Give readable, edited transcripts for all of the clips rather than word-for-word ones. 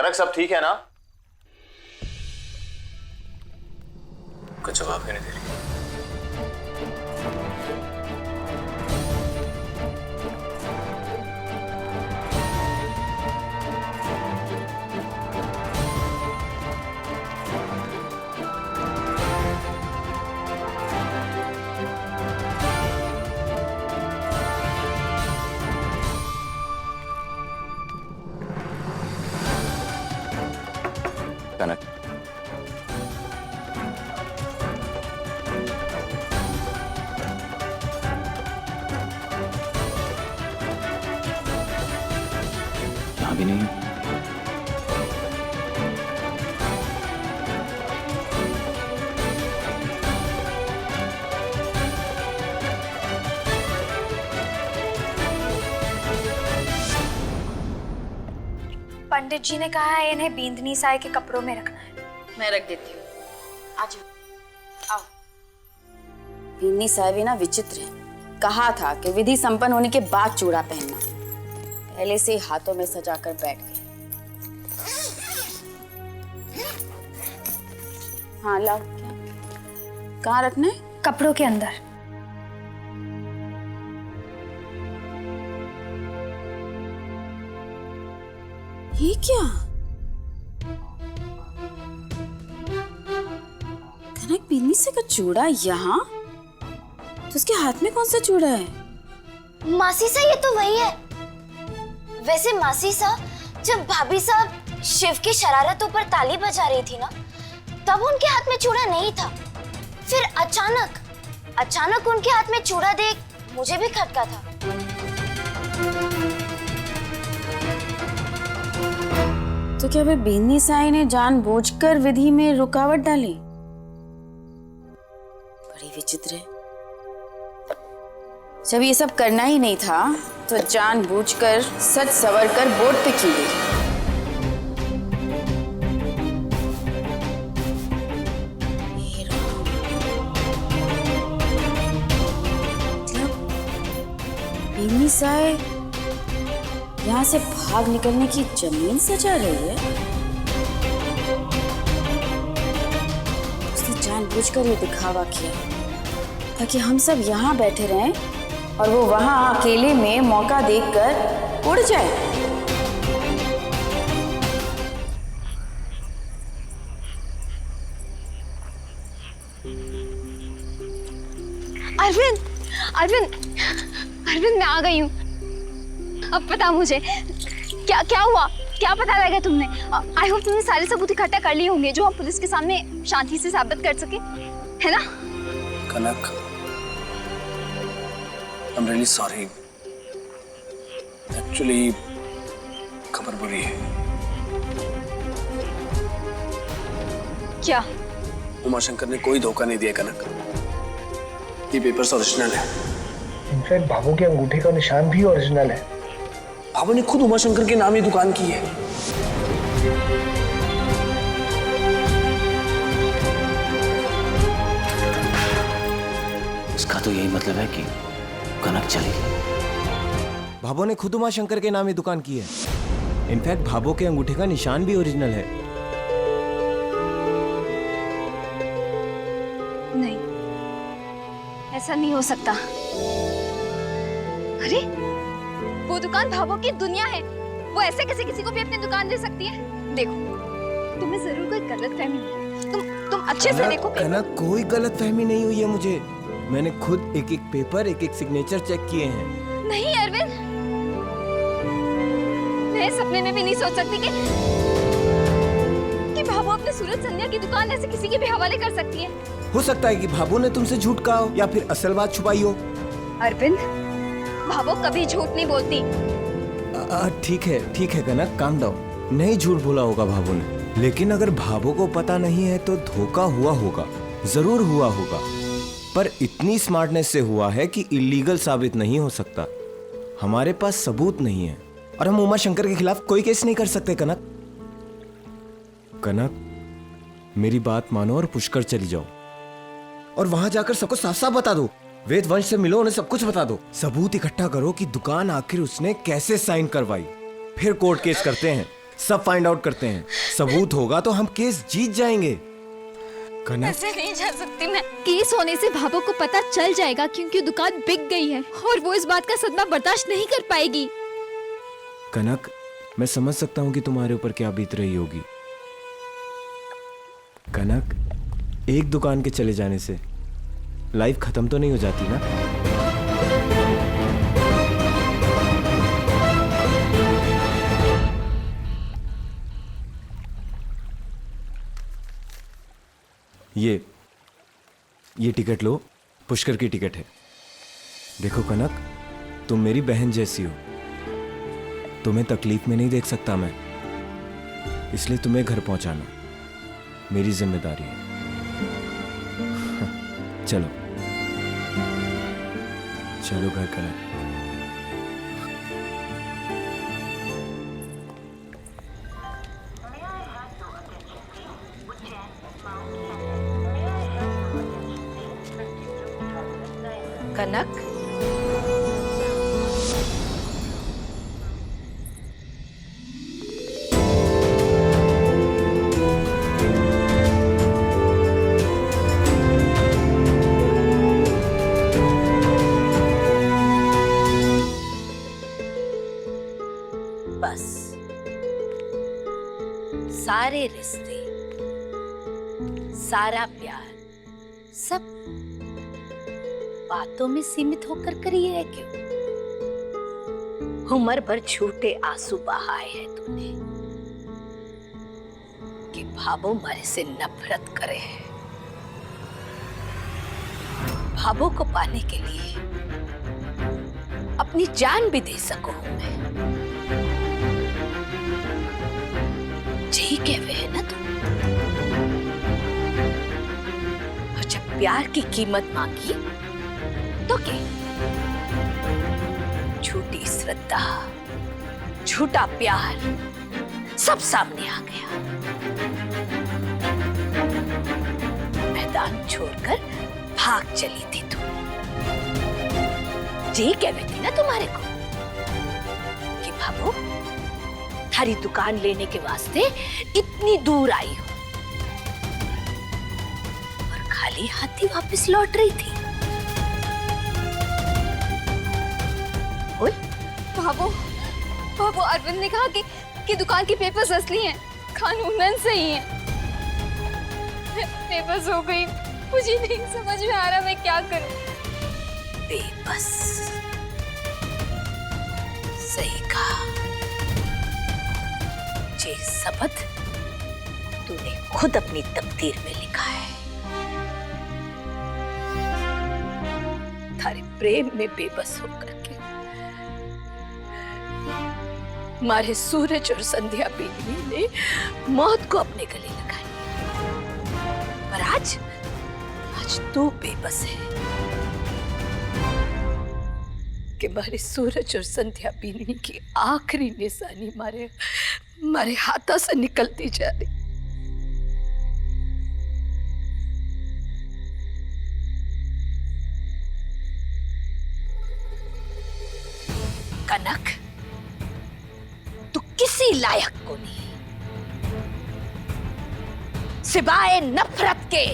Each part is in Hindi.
कनक सब ठीक है ना? कुछ जवाब ही नहीं दे रही। कनक, यहाँ भी नहीं। पंडित जी ने कहा है इन्हें बींदनी साय के कपड़ों में रखना है। मैं रख देती हूँ। आज आओ। बींदनी साय भी ना विचित्र है। कहा था कि विधि संपन्न होने के बाद चूड़ा पहनना, पहले से ही हाथों में सजाकर बैठ गए। हाँ लाओ। कहाँ रखना है? कपड़ों के अंदर। ये क्या? कनक बींदनी से का चूड़ा यहाँ? तो उसके हाथ में कौन सा चूड़ा है? मासी सा ये तो वही है। वैसे मासी सा, जब भाभी साहब शिव की शरारतों पर ताली बजा रही थी ना, तब उनके हाथ में चूड़ा नहीं था। फिर अचानक उनके हाथ में चूड़ा देख मुझे भी खटका था। तो क्या वे बींदनी साई ने जानबूझकर विधि में रुकावट डाली? बड़ी विचित्र है। जब ये सब करना ही नहीं था तो जानबूझकर सच सवर कर बोर्ड पे क्यों गई? बींदनी साई यहाँ से भाग निकलने की जमीन सजा रही है। उसने जानबूझकर ये दिखावा किया ताकि हम सब यहाँ बैठे रहें और वो वहाँ अकेले में मौका देखकर उड़ जाए। अरविंद, अरविंद, अरविंद मैं आ गई हूँ। अब पता मुझे क्या क्या हुआ, क्या पता लगा तुमने? आई होप तुमने सारे सबूत इकट्ठा कर लिए होंगे जो हम पुलिस के सामने शांति से साबित कर सके, है ना? कनक, I'm really sorry. Actually, खबर बुरी है। क्या? उमाशंकर ने कोई धोखा नहीं दिया कनक। ये पेपर्स ओरिजिनल है। इनफैक्ट बाबू के अंगूठे का निशान भी ओरिजिनल है। बाबू ने खुद उमाशंकर के नाम ही दुकान की है। इसका तो यही मतलब है कि कनक चली गई। भाभो ने खुद उमाशंकर के नाम ही दुकान की है। इनफैक्ट भाभो के अंगूठे का निशान भी ओरिजिनल है। नहीं, ऐसा नहीं हो सकता। अरे वो दुकान भाभो की दुनिया है। वो ऐसे किसी को भी अपनी दुकान दे सकती है। देखो, तुम्हें जरूर कोई गलतफहमी हुई। तुम अच्छे से देखो। कनक, कोई गलतफहमी नहीं हुई है मुझे। मैंने खुद एक एक पेपर, एक एक सिग्नेचर चेक किए हैं। नहीं अरविंद, मैं सपने में भी नहीं सोच सकती कि भाभो अपने सूरज संध्या की दुकान ऐसे किसी के भी हवाले कर सकती है। हो सकता है कि भाभो ने तुमसे झूठ कहा हो या फिर असल बात छुपाई हो। अरविंद, भाभो कभी झूठ नहीं बोलती। ठीक है कनक, काम डाउन। नहीं झूठ बोला होगा भाभो ने, लेकिन अगर भाभो को पता नहीं है तो धोखा हुआ होगा, जरूर हुआ होगा। पर इतनी स्मार्टनेस से हुआ है कि इलीगल साबित नहीं हो सकता। हमारे पास सबूत नहीं है और हम उमाशंकर के खिलाफ कोई केस नहीं कर सकते। कनक, मेरी बात मानो और पुष्कर चली जाओ और वहां जाकर सबको साफ साफ बता दो। वेद वंश से मिलो, उन्हें सब कुछ बता दो। सबूत इकट्ठा करो कि दुकान आखिर उसने कैसे साइन करवाई। फिर कोर्ट केस करते हैं। सब फाइंड आउट करते हैं। सबूत होगा तो हम केस जीत जाएंगे। कनक, ऐसे नहीं जा सकती मैं। केस होने से भाभो को पता चल जाएगा क्योंकि दुकान बिक गई है और वो इस बात का सदमा बर्दाश्त नहीं कर पाएगी। कनक, मैं समझ सकता हूं कि तुम्हारे ऊपर क्या बीत रही होगी। कनक, एक दुकान के चले जाने से लाइफ खत्म तो नहीं हो जाती ना। ये टिकट लो, पुष्कर की टिकट है। देखो कनक, तुम मेरी बहन जैसी हो, तुम्हें तकलीफ में नहीं देख सकता मैं, इसलिए तुम्हें घर पहुंचाना मेरी जिम्मेदारी है। चलो चलो घर कनक। कनक, बस सारे रिश्ते, सारा प्यार सब बातों में सीमित होकर करी है क्यों? उम्र भर झूठे आंसू बहाए हैं तूने कि भाभो मारे से नफरत करे। भाभो को पाने के लिए अपनी जान भी दे सको मैं। यही कहवे है ना तुम? और जब प्यार की कीमत मांगी तो क्या? झूठी श्रद्धा, झूठा प्यार सब सामने आ गया। मैदान छोड़कर भाग चली थी तू। जी कह रही थी ना तुम्हारे को कि भाभो थारी दुकान लेने के वास्ते इतनी दूर आई हो और खाली हाथी वापस लौट रही थी। भाभो अरविंद ने कहा कि दुकान के पेपर्स असली हैं, कानूनन सही हैं। पेपर्स हो गई, मुझे नहीं समझ में आ रहा मैं क्या करूं। बेबस, सही कहा। ये शब्द तूने खुद अपनी तकदीर में लिखा है। थारे प्रेम में बेबस होकर के मारे सूरज और संध्या बीवी ने मौत को अपने गले लगाई। पर आज तू बेबस है कि मारे सूरज और संध्या बीवी की आखिरी निशानी मारे हाथों से निकलती जा रही। कनक, तू किसी लायक को नहीं, सिवाय नफरत के।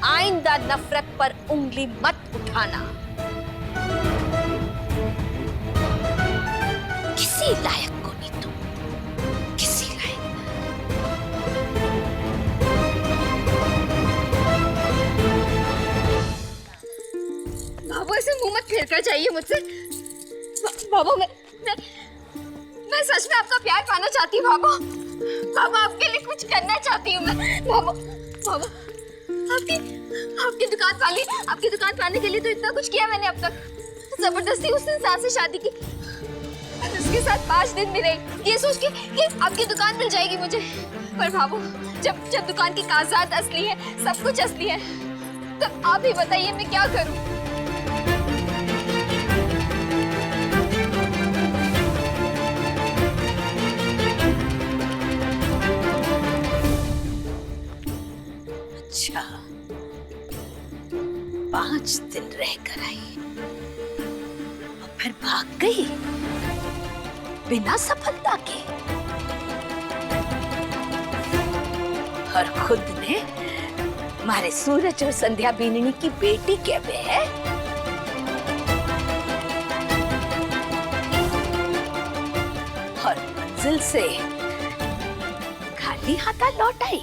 आइंदा नफरत पर उंगली मत उठाना। किसी लायक को नहीं तुम, किसी लायक। भाभो ऐसे मुंह मत फेर कर जाइए मुझसे। भाभो मैं सच में आपका प्यार पाना चाहती हूँ। भाभो आपके लिए कुछ करना चाहती हूँ मैं। भाभो आपकी दुकान पाने के लिए तो इतना कुछ किया मैंने अब तक। जबरदस्ती उस इंसान से शादी की, उसके साथ 5 दिन भी रही, ये सोच के कि आपकी दुकान मिल जाएगी मुझे। पर भाभो, जब दुकान की कागजात असली है, सब कुछ असली है, तो आप ही बताइए मैं क्या करूं? 5 दिन रहकर आई और फिर भाग गई बिना सफलता के। और खुद ने हमारे सूरज और संध्या बीननी की बेटी के बे है। और मंजिल से खाली हाथा लौट आई।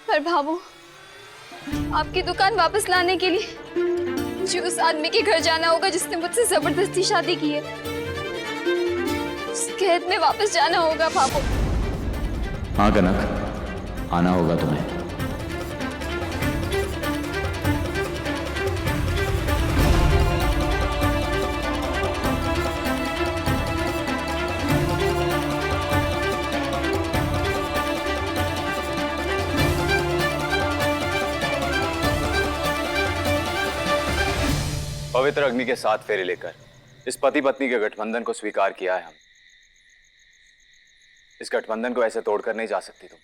पर भाभू, आपकी दुकान वापस लाने के लिए मुझे उस आदमी के घर जाना होगा जिसने मुझसे जबरदस्ती शादी की है। उस कैद में वापस जाना होगा भाभू। हाँ कनक, आना होगा तुम्हें। पवित्र अग्नि के 7 फेरे लेकर इस पति पत्नी के गठबंधन को स्वीकार किया है हम। इस गठबंधन को ऐसे तोड़कर नहीं जा सकती तुम।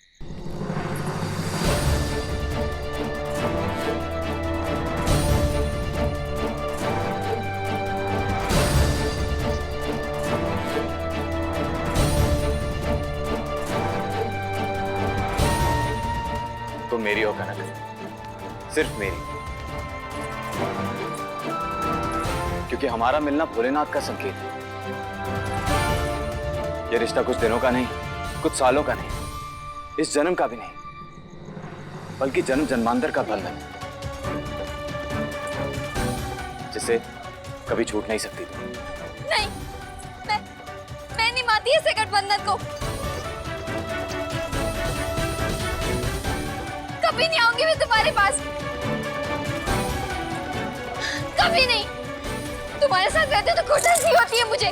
तुम मेरी हो कनक, सिर्फ मेरी। क्योंकि हमारा मिलना भोलेनाथ का संकेत है। यह रिश्ता कुछ दिनों का नहीं, कुछ सालों का नहीं, इस जन्म का भी नहीं, बल्कि जन्म जन्मांतर का बंधन, जिसे कभी छूट नहीं सकती तुम। नहीं, मैं नहीं मानती ऐसे गठबंधन को। कभी नहीं आऊंगी मैं तुम्हारे पास, कभी नहीं। तुम्हारे साथ रहते तो घुटन सी होती है मुझे।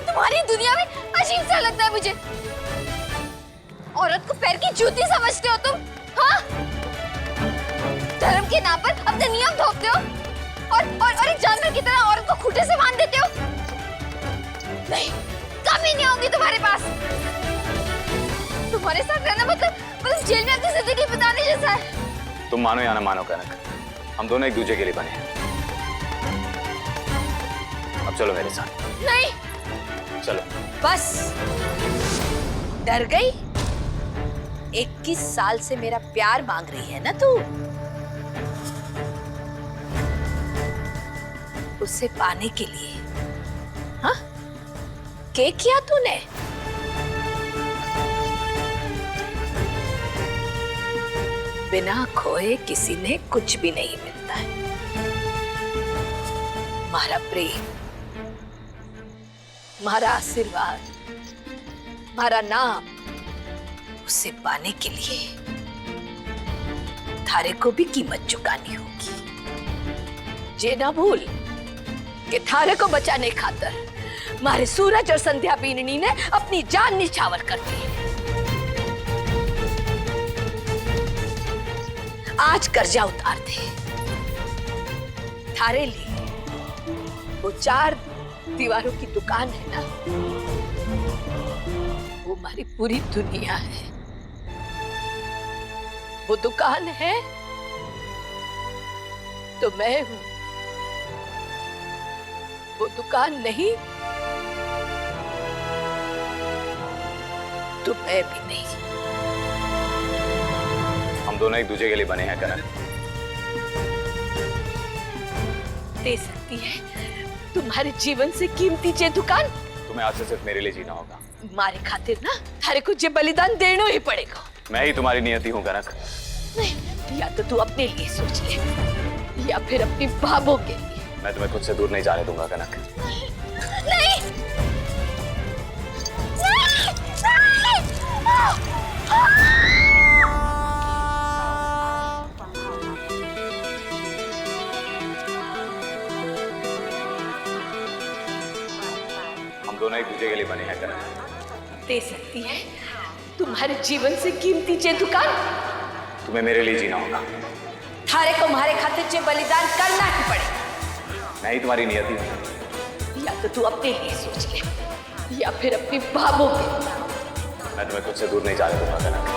तुम्हारी दुनिया में अजीब सा लगता है मुझे। औरत को पैर की जूती समझते हो तुम, हाँ? धर्म के नाम पर अपने नियम थोपते हो और एक जानवर की तरह औरत को खूंटे से बांध देते हो। नहीं, कभी नहीं आऊंगी तुम्हारे पास। तुम्हारे साथ रहना मतलब जेल में अपनी जिंदगी बिताने जैसा है। तुम मानो या ना मानो कनक, हम दोनों एक दूसरे के लिए बने हैं। अब चलो मेरे साथ। नहीं, चलो। बस डर गई? 21 साल से मेरा प्यार मांग रही है ना तू? उसे पाने के लिए हाँ क्या किया तूने? बिना खोए किसी ने कुछ भी नहीं मिलता है। हमारा प्रेम, हमारा आशीर्वाद, हमारा नाम, उसे पाने के लिए थारे को भी कीमत चुकानी होगी। जे ना भूल कि थारे को बचाने खातर हमारे सूरज और संध्या बीननी ने अपनी जान निछावर कर दी है। आज कर्जा उतार दे। थारे लिए वो 4 दीवारों की दुकान है ना, वो हमारी पूरी दुनिया है। वो दुकान है तो मैं हूं, वो दुकान नहीं तो मैं भी नहीं। हम दोनों एक दूसरे के लिए बने हैं कनक। दे सकती है तुम्हारे जीवन से कीमती जे दुकान। तुम्हें आज से सिर्फ मेरे लिए जीना होगा। मारे खातिर ना थारे को जे बलिदान देना ही पड़ेगा। मैं ही तुम्हारी नियति हूँ कनक। नहीं, या तो तू अपने लिए सोच ले या फिर अपनी भाभों के लिए। मैं तुम्हें खुद से दूर नहीं जाने दूंगा कनक। नहीं, हम दोनों एक दूसरे के लिए बने हैं कनक। दे सकती है तुम्हारे जीवन से कीमती जे दुकान। तुम्हें मेरे लिए जीना होगा। थारे को मारे खातिर जे बलिदान करना ही पड़ेगा। मैं ही तुम्हारी नियति हूँ। या तो तू अपने लिए सोच ले या फिर अपनी बाबू के। मैं तुम्हें खुद से दूर नहीं जाने दूंगा कनक।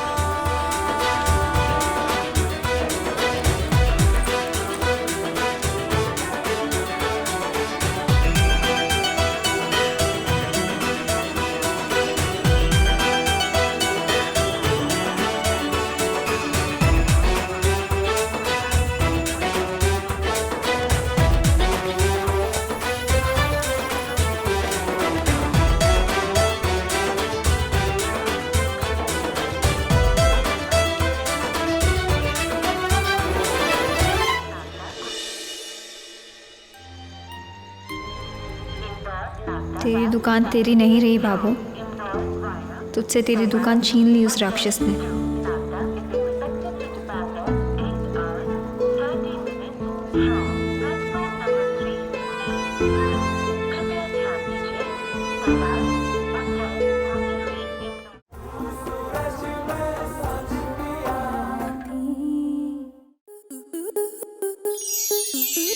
तेरी दुकान तेरी नहीं रही बाबू, तुझसे तेरी दुकान छीन ली उस राक्षस ने।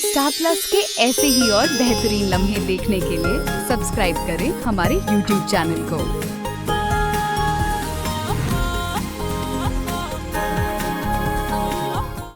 स्टार प्लस के ऐसे ही और बेहतरीन लम्हे देखने के लिए सब्सक्राइब करें हमारे YouTube चैनल को।